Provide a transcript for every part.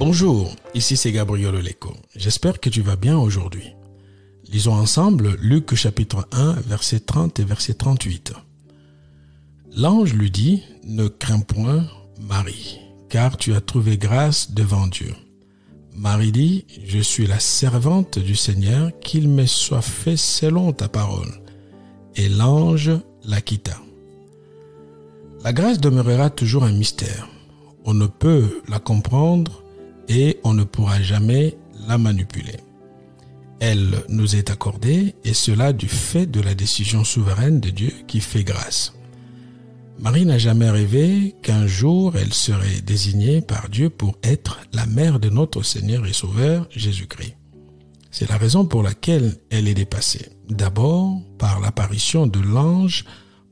Bonjour, ici c'est Gabriel Oleko. J'espère que tu vas bien aujourd'hui. Lisons ensemble Luc chapitre 1, verset 30 et verset 38. L'ange lui dit, « Ne crains point, Marie, car tu as trouvé grâce devant Dieu. » Marie dit, « Je suis la servante du Seigneur, qu'il me soit fait selon ta parole. » Et l'ange la quitta. La grâce demeurera toujours un mystère. On ne peut la comprendre et on ne pourra jamais la manipuler. Elle nous est accordée, et cela du fait de la décision souveraine de Dieu qui fait grâce. Marie n'a jamais rêvé qu'un jour elle serait désignée par Dieu pour être la mère de notre Seigneur et Sauveur Jésus-Christ. C'est la raison pour laquelle elle est dépassée. D'abord par l'apparition de l'ange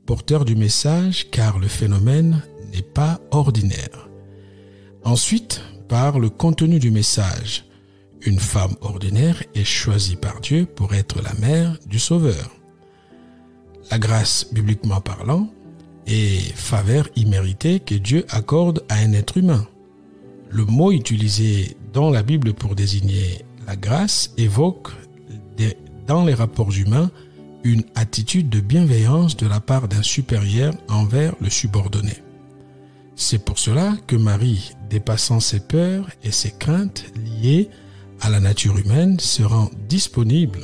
porteur du message, car le phénomène n'est pas ordinaire. Ensuite, par le contenu du message. Une femme ordinaire est choisie par Dieu pour être la mère du Sauveur. La grâce, bibliquement parlant, est faveur imméritée que Dieu accorde à un être humain. Le mot utilisé dans la Bible pour désigner la grâce évoque dans les rapports humains une attitude de bienveillance de la part d'un supérieur envers le subordonné. C'est pour cela que Marie, dépassant ses peurs et ses craintes liées à la nature humaine, se rend disponible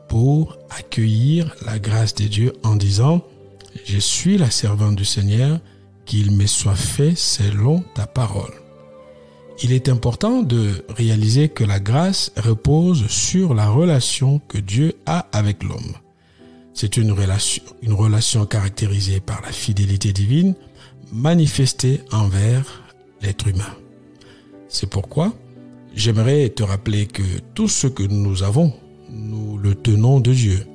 pour accueillir la grâce de Dieu en disant « Je suis la servante du Seigneur, qu'il me soit fait selon ta parole. » Il est important de réaliser que la grâce repose sur la relation que Dieu a avec l'homme. C'est une relation caractérisée par la fidélité divine manifestée envers l'être humain. C'est pourquoi j'aimerais te rappeler que tout ce que nous avons, nous le tenons de Dieu.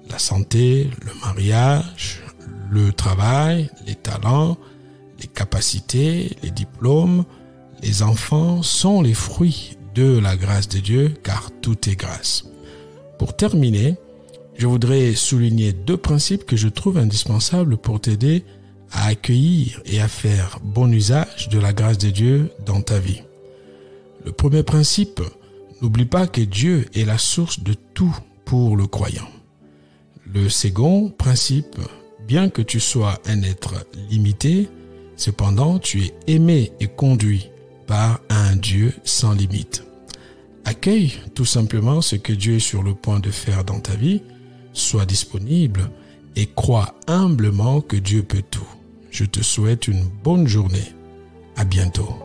La santé, le mariage, le travail, les talents, les capacités, les diplômes, les enfants sont les fruits de la grâce de Dieu, car tout est grâce. Pour terminer, je voudrais souligner deux principes que je trouve indispensables pour t'aider à accueillir et à faire bon usage de la grâce de Dieu dans ta vie. Le premier principe, n'oublie pas que Dieu est la source de tout pour le croyant. Le second principe, bien que tu sois un être limité, cependant tu es aimé et conduit par un Dieu sans limite. Accueille tout simplement ce que Dieu est sur le point de faire dans ta vie, sois disponible et crois humblement que Dieu peut tout. Je te souhaite une bonne journée. À bientôt.